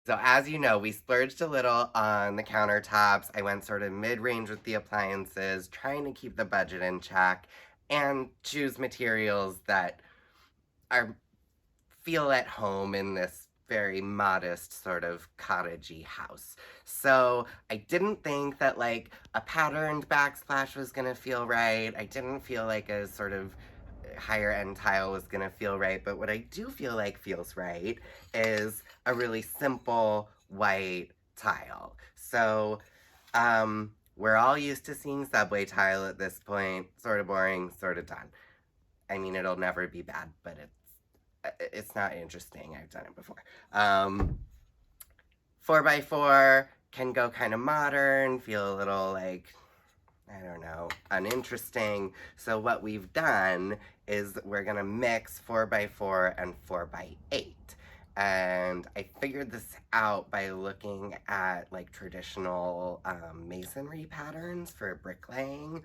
So as you know, we splurged a little on the countertops. I went sort of mid-range with the appliances, trying to keep the budget in check and choose materials that are feel at home in this very modest sort of cottagey house. So I didn't think that like a patterned backsplash was gonna feel right. I didn't feel like a sort of higher end tile was gonna feel right, but what I do feel like feels right is a really simple white tile. So we're all used to seeing subway tile at this point, sort of boring, sort of done. I mean, it'll never be bad, but it's not interesting. I've done it before. 4x4 can go kind of modern, feel a little like, I don't know, uninteresting. So what we've done is we're gonna mix 4x4 and 4x8. And I figured this out by looking at like traditional masonry patterns for bricklaying.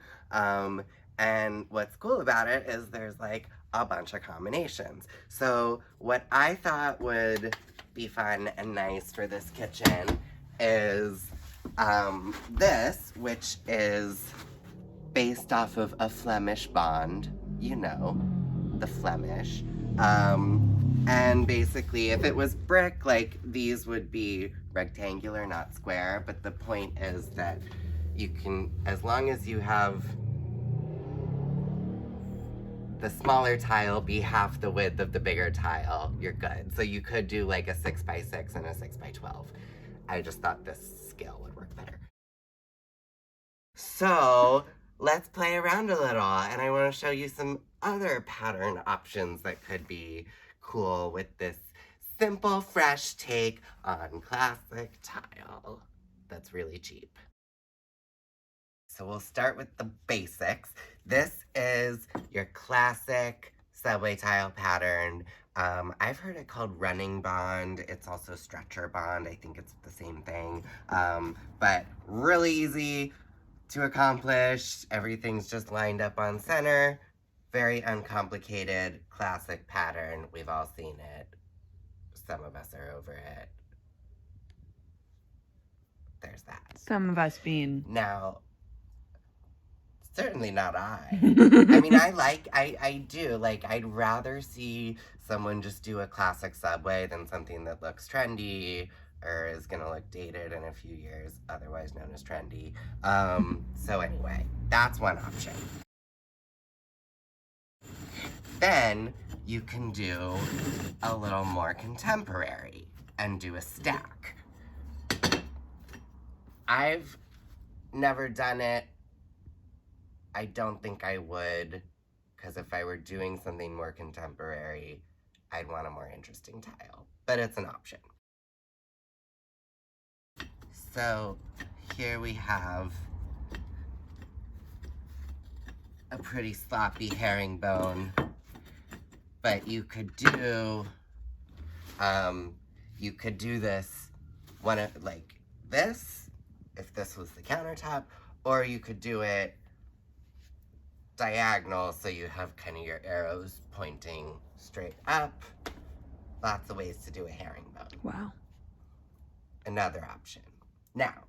And what's cool about it is there's like a bunch of combinations. So what I thought would be fun and nice for this kitchen is this, which is based off of a Flemish bond, you know, the Flemish. And basically, if it was brick, like these would be rectangular, not square. But the point is that you can, as long as you have the smaller tile be half the width of the bigger tile, you're good. So you could do like a 6x6 and a 6x12. I just thought this scale would work better. So let's play around a little, and I want to show you some other pattern options that could be cool with this simple, fresh take on classic tile that's really cheap. So we'll start with the basics. This is your classic subway tile pattern. I've heard it called running bond. It's also stretcher bond. I think it's the same thing. But really easy to accomplish. Everything's just lined up on center. Very uncomplicated, classic pattern. We've all seen it. Some of us are over it. There's that. Some of us being... Now, certainly not I. I mean, I do. Like, I'd rather see someone just do a classic subway than something that looks trendy or is gonna look dated in a few years, otherwise known as trendy. So anyway, that's one option. Then you can do a little more contemporary and do a stack. I've never done it. I don't think I would, because if I were doing something more contemporary, I'd want a more interesting tile, but it's an option. So here we have a pretty sloppy herringbone, but you could do this one like this, if this was the countertop, or you could do it diagonal, so you have kind of your arrows pointing straight up. Lots of ways to do a herringbone. Wow. Another option. Now,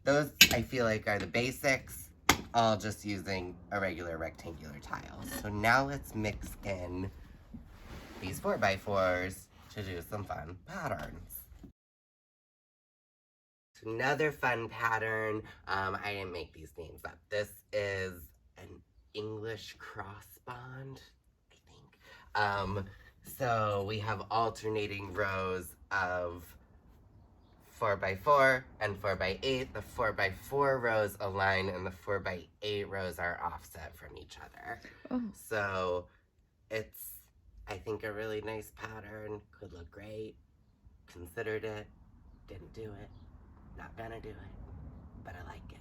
those I feel like are the basics, all just using a regular rectangular tile. So now let's mix in these 4x4s to do some fun patterns. So another fun pattern, I didn't make these names up. This is an English cross bond, I think. So we have alternating rows of 4x4 and 4x8. The 4x4 rows align and the 4x8 rows are offset from each other. Oh. So it's, I think, a really nice pattern. Could look great. Considered it. Didn't do it. Not gonna do it. But I like it.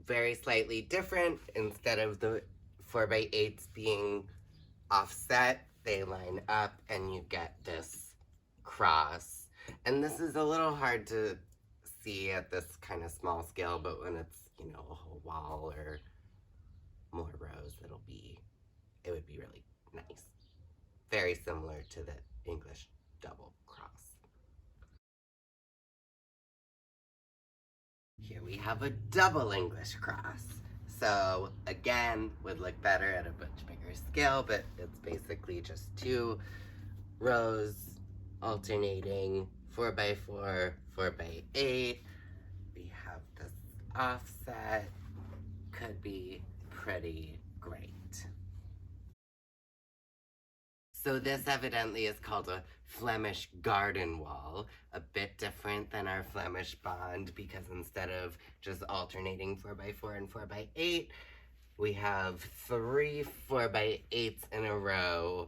Very slightly different. Instead of the 4x8s being offset, they line up and you get this cross. And this is a little hard to see at this kind of small scale, but when it's, you know, a whole wall or more rows, it would be really nice. very similar to the English double cross. Here we have a double English cross. So again, would look better at a much bigger scale, but it's basically just 2 rows alternating 4x4, 4x8. We have this offset, could be pretty great. So this evidently is called a Flemish garden wall, a bit different than our Flemish bond because instead of just alternating 4x4 and 4x8, we have 3 4x8s in a row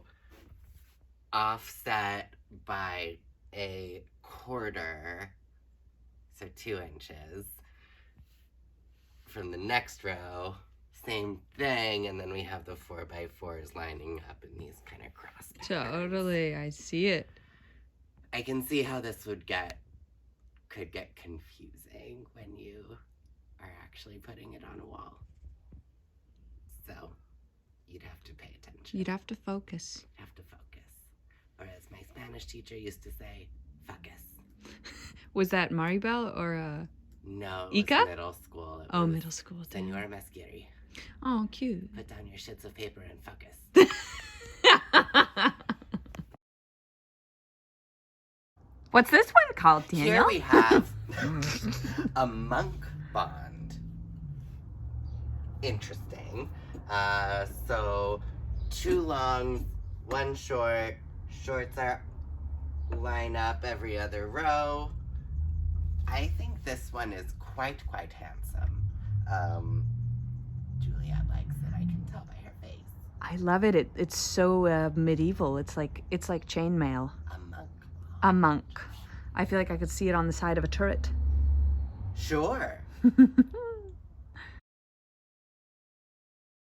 offset by a quarter, so 2 inches. From the next row, same thing, and then we have the 4x4s lining up in these kind of cross patterns. Totally, I see it. I can see how this could get confusing when you are actually putting it on a wall. So you'd have to pay attention. You'd have to focus. You'd have to focus. Or as my Spanish teacher used to say, focus. Was that Maribel or No, it Ika? was middle school. Oh, middle school. Senora Mesquiri. Oh, cute. Put down your sheets of paper and focus. What's this one called, Daniel? Here we have a monk bond. Interesting. So 2 longs, 1 short. Shorts are line up every other row. I think this one is quite handsome. Juliet likes it. I can tell by her face. I love it. It's so medieval. It's like chainmail. A monk. A monk. I feel like I could see it on the side of a turret. Sure.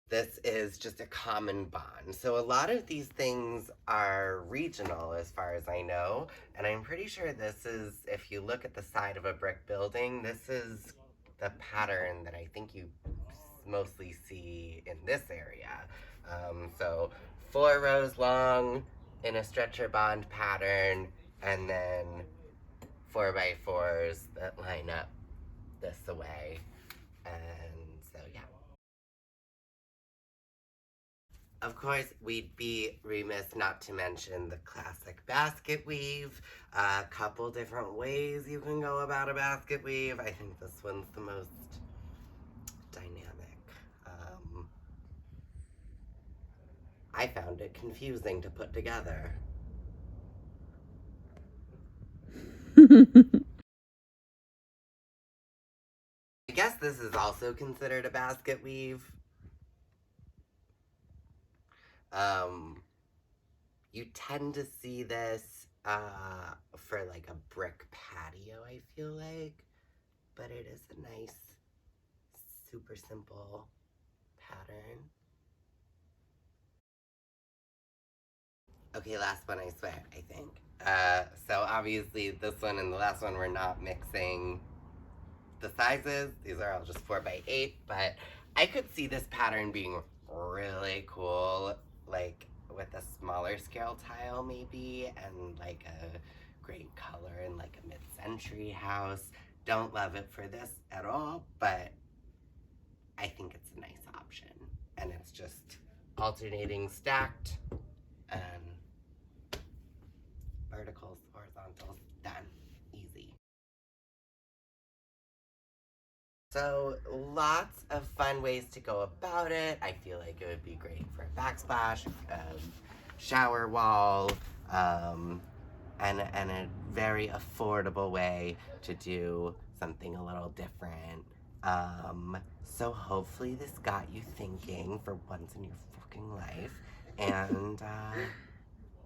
This is just a common bond. So a lot of these things are regional as far as I know. And I'm pretty sure this is, if you look at the side of a brick building, this is the pattern that I think you mostly see in this area. So 4 rows long in a stretcher bond pattern, and then 4x4s that line up this way. And so, yeah. Of course, we'd be remiss not to mention the classic basket weave. A couple different ways you can go about a basket weave. I think this one's the most dynamic. I found it confusing to put together. I guess this is also considered a basket weave. You tend to see this for like a brick patio, I feel like, but it is a nice, super simple pattern. Okay, last one, I swear, I think. So obviously this one and the last one we're not mixing the sizes. These are all just 4x8, but I could see this pattern being really cool, like with a smaller scale tile maybe, and like a great color in like a mid-century house. Don't love it for this at all, but I think it's a nice option. And it's just alternating stacked and verticals, horizontals, done. Easy. So lots of fun ways to go about it. I feel like it would be great for a backsplash, shower wall, and a very affordable way to do something a little different. So hopefully this got you thinking for once in your fucking life, and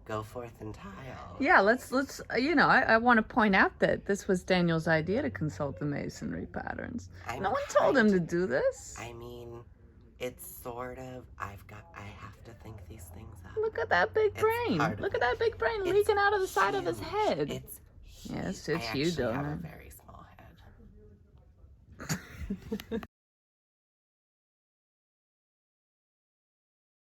go forth and tile. Yeah, let's you know, I want to point out that this was Daniel's idea to consult the masonry patterns. No one told him to do this. I mean, it's sort of, I have to think these things up. Look at that big brain. Look at that big brain leaking out of the side of his head. It's huge. Yes, it's huge, I though. actually have a very small head.